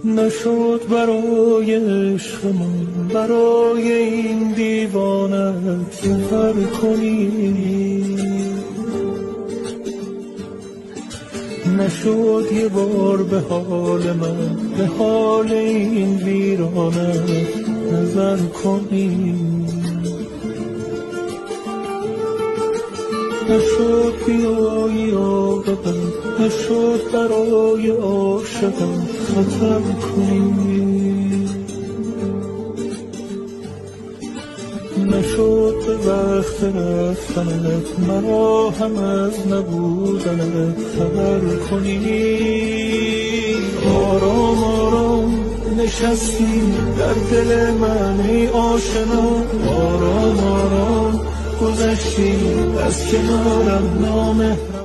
نشد برای عشقمون، برای این دیوانت سفر کنی. نشد یه بار به حال من، به حال این ویرانت نظر کنی. نشد بیایی آقابم، نشد برای عاشقم خطر کنی. نشد به وقت رفتنت مرا هم از نبودنت خبر کنی. آرام آرام نشستی در دل من ای آشنا، آرام آرام گذشتی از کنارم نامهربان.